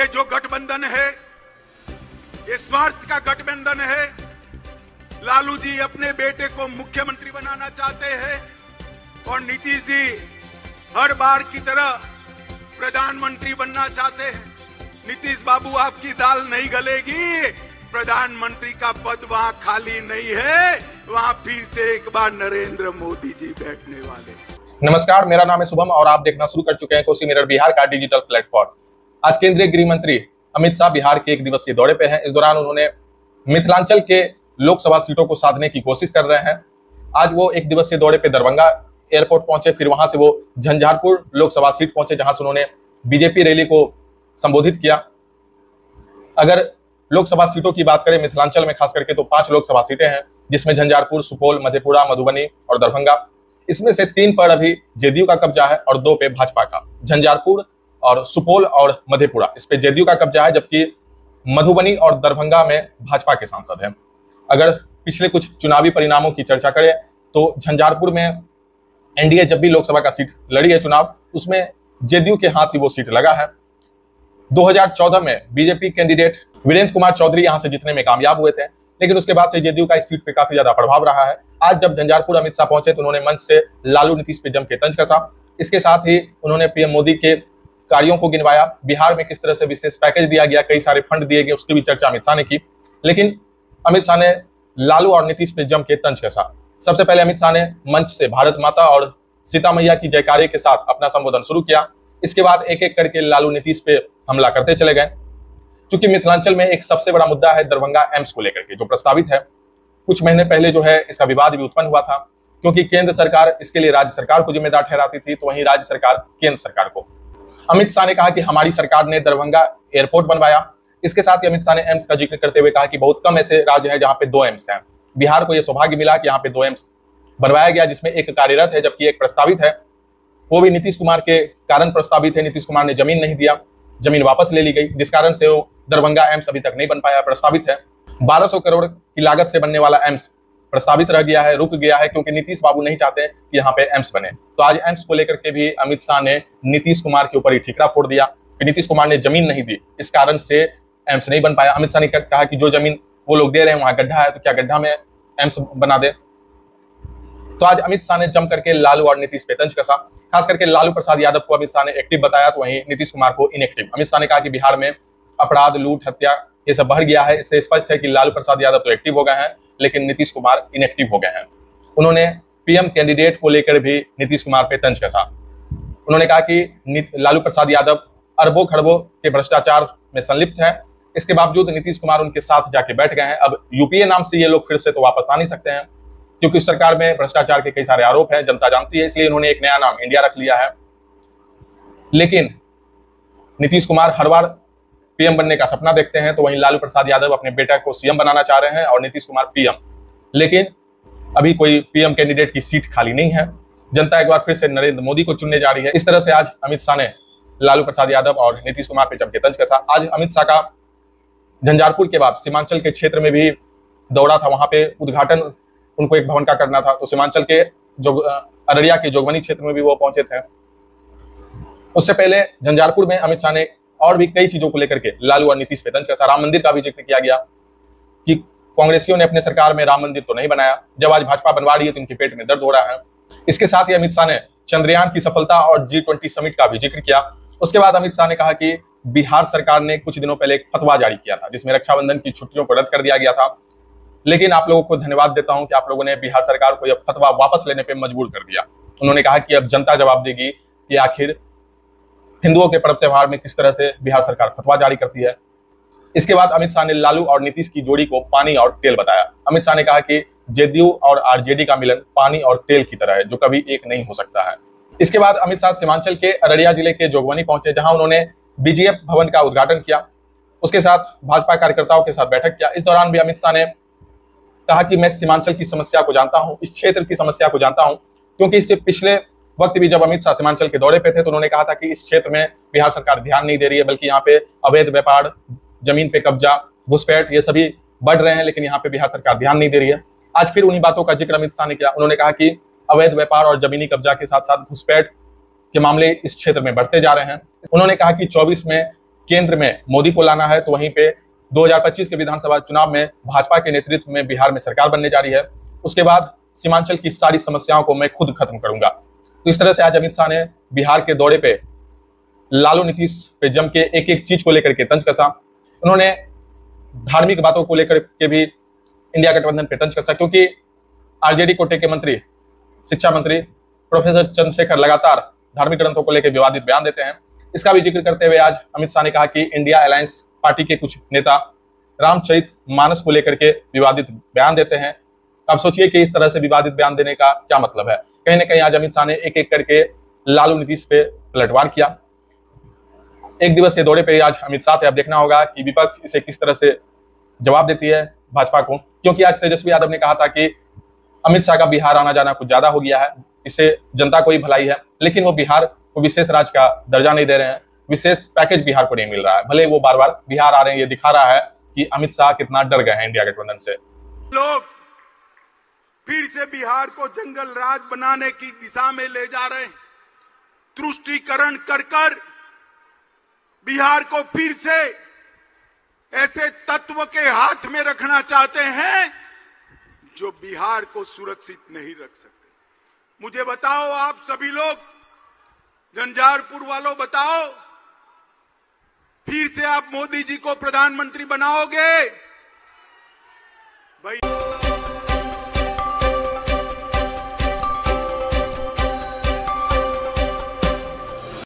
ये जो गठबंधन है ये स्वार्थ का गठबंधन है। लालू जी अपने बेटे को मुख्यमंत्री बनाना चाहते हैं और नीतीश जी हर बार की तरह प्रधानमंत्री बनना चाहते हैं। नीतीश बाबू आपकी दाल नहीं गलेगी, प्रधानमंत्री का पद वहां खाली नहीं है, वहां फिर से एक बार नरेंद्र मोदी जी बैठने वाले। नमस्कार, मेरा नाम है शुभम और आप देखना शुरू कर चुके हैं कोसी मिरर बिहार का डिजिटल प्लेटफॉर्म। आज केंद्रीय गृह मंत्री अमित शाह बिहार के 1 दिवसीय दौरे पे हैं। इस दौरान उन्होंने मिथिलांचल के लोकसभा सीटों को साधने की कोशिश कर रहे हैं। आज वो 1 दिवसीय दौरे पे दरभंगा एयरपोर्ट पहुंचे, फिर वहां से वो झंझारपुर लोकसभा सीट पहुंचे, जहां से उन्होंने बीजेपी रैली को संबोधित किया। अगर लोकसभा सीटों की बात करें मिथिलांचल में खास करके तो 5 लोकसभा सीटें हैं, जिसमें झंझारपुर, सुपौल, मधेपुरा, मधुबनी और दरभंगा। इसमें से 3 पर अभी जेडीयू का कब्जा है और 2 पे भाजपा का। झंझारपुर और सुपौल और मधेपुरा इस पे जेडीयू का कब्जा है, जबकि मधुबनी और दरभंगा में भाजपा के सांसद हैं। अगर पिछले कुछ चुनावी परिणामों की चर्चा करें तो झंझारपुर में एनडीए जब भी लोकसभा का सीट लड़ी है चुनाव, उसमें जेडीयू के हाथ ही वो सीट लगा है। 2014 में बीजेपी कैंडिडेट वीरेंद्र कुमार चौधरी यहां से जीतने में कामयाब हुए थे, लेकिन उसके बाद से जेडीयू का इस सीट पे काफी ज्यादा प्रभाव रहा है। आज जब झंझारपुर अमित शाह पहुंचे तो उन्होंने मंच से लालू नीतीश पे जम के तंज कसा। इसके साथ ही उन्होंने पीएम मोदी के कार्यों को गिनवाया, बिहार में किस तरह से विशेष पैकेज दिया गया, कई सारे फंड दिए गए, उसकी भी चर्चा अमित शाह ने की। लेकिन अमित शाह ने लालू और नीतीश पे जम के तंज कसा। सबसे पहले अमित शाह ने मंच से भारत माता और सीता मैया की जयकारे के साथ अपना संबोधन शुरू किया। इसके बाद एक एक करके लालू नीतीश पे हमला करते चले गए। चूंकि मिथिलांचल में एक सबसे बड़ा मुद्दा है दरभंगा एम्स को लेकर के, जो प्रस्तावित है। कुछ महीने पहले जो है इसका विवाद भी उत्पन्न हुआ था, क्योंकि केंद्र सरकार इसके लिए राज्य सरकार को जिम्मेदार ठहराती थी, तो वहीं राज्य सरकार केंद्र सरकार को। अमित शाह ने कहा कि हमारी सरकार ने दरभंगा एयरपोर्ट बनवाया। इसके साथ ही अमित शाह ने एम्स का जिक्र करते हुए कहा कि बहुत कम ऐसे राज्य हैं जहां पे 2 एम्स हैं। बिहार को यह सौभाग्य मिला कि यहाँ पे 2 एम्स बनवाया गया, जिसमें एक कार्यरत है जबकि एक प्रस्तावित है। वो भी नीतीश कुमार के कारण प्रस्तावित है। नीतीश कुमार ने जमीन नहीं दिया, जमीन वापस ले ली गई, जिस कारण से वो दरभंगा एम्स अभी तक नहीं बन पाया, प्रस्तावित है। 1200 करोड़ की लागत से बनने वाला एम्स प्रस्तावित रह गया है, रुक गया है, क्योंकि नीतीश बाबू नहीं चाहते कि यहाँ पे एम्स बने। तो आज एम्स को लेकर के भी अमित शाह ने नीतीश कुमार के ऊपर ही ठीकरा फोड़ दिया कि नीतीश कुमार ने जमीन नहीं दी, इस कारण से एम्स नहीं बन पाया। अमित शाह ने कहा कि जो जमीन वो लोग दे रहे हैं वहां गड्ढा है, तो क्या गड्ढा में एम्स बना दे। तो आज अमित शाह ने जम करके लालू और नीतीश पे तंज कसा। खास करके लालू प्रसाद यादव को अमित शाह ने एक्टिव बताया, तो वहीं नीतीश कुमार को इनएक्टिव। अमित शाह ने कहा कि बिहार में अपराध, लूट, हत्या ये सब बढ़ गया है। इससे स्पष्ट है कि लालू प्रसाद यादव तो एक्टिव हो गए हैं, लेकिन नीतीश कुमार इनएक्टिव हो गए हैं। उन्होंने पीएम कैंडिडेट को लेकर भी नीतीश कुमार पे तंज कसा। उन्होंने कहा कि लालू प्रसाद यादव अरबों खरबों के भ्रष्टाचार में संलिप्त है, इसके बावजूद नीतीश कुमार उनके साथ जाके बैठ गए हैं। अब यूपीए नाम से ये लोग फिर से तो वापस आ नहीं सकते हैं, क्योंकि इस सरकार में भ्रष्टाचार के कई सारे आरोप हैं, जनता जानती है, इसलिए उन्होंने एक नया नाम इंडिया रख लिया है। लेकिन नीतीश कुमार हर बार पीएम बनने का सपना देखते हैं, तो वहीं लालू प्रसाद यादव अपने बेटा को सीएम बनाना चाह रहे हैं और नीतीश कुमार पीएम। लेकिन अभी कोई पीएम कैंडिडेट की सीट खाली नहीं है। जनता एक बार फिर से नरेंद्र मोदी को चुनने जा रही है। इस तरह से आज अमित शाह ने लालू प्रसाद यादव और नीतीश कुमार पे जम के तंज कसा। आज अमित शाह का झंझारपुर के बाद सीमांचल के क्षेत्र में भी दौरा था, वहां पे उद्घाटन उनको एक भवन का करना था, तो सीमांचल के अररिया के जोगबनी क्षेत्र में भी वो पहुंचे थे। उससे पहले झंझारपुर में अमित शाह ने और भी कई चीजों को लेकर के लालू और नीतीश पे तंज कसा। राम मंदिर का भी जिक्र किया गया कि कांग्रेसियों ने अपने सरकार में राम मंदिर तो नहीं बनाया, जब आज भाजपा बनवा रही है तो इनके पेट में दर्द हो रहा है। इसके साथ ही अमित शाह ने चंद्रयान की सफलता और G20 समिट का भी जिक्र किया। उसके बाद अमित शाह ने कहा कि बिहार सरकार ने कुछ दिनों पहले एक फतवा जारी किया था, जिसमें रक्षाबंधन की छुट्टियों को रद्द कर दिया गया था। लेकिन आप लोगों को धन्यवाद देता हूं कि आप लोगों ने बिहार सरकार को यह फतवा वापस लेने पे मजबूर कर दिया। उन्होंने कहा कि अब जनता जवाब देगी कि आखिर हिंदुओं के पर्व त्योहार में किस तरह से बिहार सरकार फतवा जारी करती है। इसके बाद अमित शाह ने लालू और नीतीश की जोड़ी को पानी और तेल बताया। अमित शाह ने कहा कि जेडीयू और आरजेडी का मिलन पानी और तेल की तरह है, जो कभी एक नहीं हो सकता है। इसके बाद अमित शाह सीमांचल के अररिया जिले के जोगबनी पहुंचे, जहां उन्होंने बीजीएफ भवन का उद्घाटन किया। उसके साथ भाजपा कार्यकर्ताओं के साथ बैठक किया। इस दौरान भी अमित शाह ने कहा कि मैं सीमांचल की समस्या को जानता हूं, इस क्षेत्र की समस्या को जानता हूं, क्योंकि इससे पिछले वक्त भी जब अमित शाह सीमांचल के दौरे पे थे तो उन्होंने कहा था कि इस क्षेत्र में बिहार सरकार ध्यान नहीं दे रही है, बल्कि यहाँ पे अवैध व्यापार, जमीन पे कब्जा, घुसपैठ ये सभी बढ़ रहे हैं, लेकिन यहाँ पे बिहार सरकार ध्यान नहीं दे रही है। आज फिर उन्हीं बातों का जिक्र अमित शाह ने किया। उन्होंने कहा कि अवैध व्यापार और जमीनी कब्जा के साथ साथ घुसपैठ के मामले इस क्षेत्र में बढ़ते जा रहे हैं। उन्होंने कहा कि 24 में केंद्र में मोदी को लाना है, तो वहीं पे 2025 के विधानसभा चुनाव में भाजपा के नेतृत्व में बिहार में सरकार बनने जा रही है। उसके बाद सीमांचल की सारी समस्याओं को मैं खुद खत्म करूंगा। तो इस तरह से आज अमित शाह ने बिहार के दौरे पे लालू नीतीश पे जम के एक एक चीज को लेकर के तंज कसा। उन्होंने धार्मिक बातों को लेकर के भी इंडिया गठबंधन पे तंज कसा, क्योंकि आरजेडी कोटे के मंत्री, शिक्षा मंत्री प्रोफेसर चंद्रशेखर लगातार धार्मिक ग्रंथों को लेकर विवादित बयान देते हैं। इसका भी जिक्र करते हुए आज अमित शाह ने कहा कि इंडिया अलायंस पार्टी के कुछ नेता रामचरित मानस को लेकर के विवादित बयान देते हैं। अब सोचिए कि इस तरह से विवादित बयान देने का क्या मतलब है। कहीं ना कहीं आज अमित शाह ने एक एक करके लालू नीतीश पे पलटवार किया। एक दिवसीय दौरे पे आज अमित शाह थे। अब देखना होगा कि विपक्ष इसे किस तरह से जवाब देती है भाजपा को, क्योंकि आज तेजस्वी यादव ने कहा था कि अमित शाह का बिहार आना जाना कुछ ज्यादा हो गया है, इससे जनता को ही भलाई है, लेकिन वो बिहार को विशेष राज्य का दर्जा नहीं दे रहे हैं, विशेष पैकेज बिहार को नहीं मिल रहा है। भले वो बार बार बिहार आ रहे हैं, ये दिखा रहा है कि अमित शाह कितना डर गए हैं इंडिया गठबंधन से। लोग फिर से बिहार को जंगल राज बनाने की दिशा में ले जा रहे हैं। तुष्टीकरण कर कर बिहार को फिर से ऐसे तत्व के हाथ में रखना चाहते हैं जो बिहार को सुरक्षित नहीं रख सकते। मुझे बताओ, आप सभी लोग, झंझारपुर वालों बताओ, फिर से आप मोदी जी को प्रधानमंत्री बनाओगे? भाई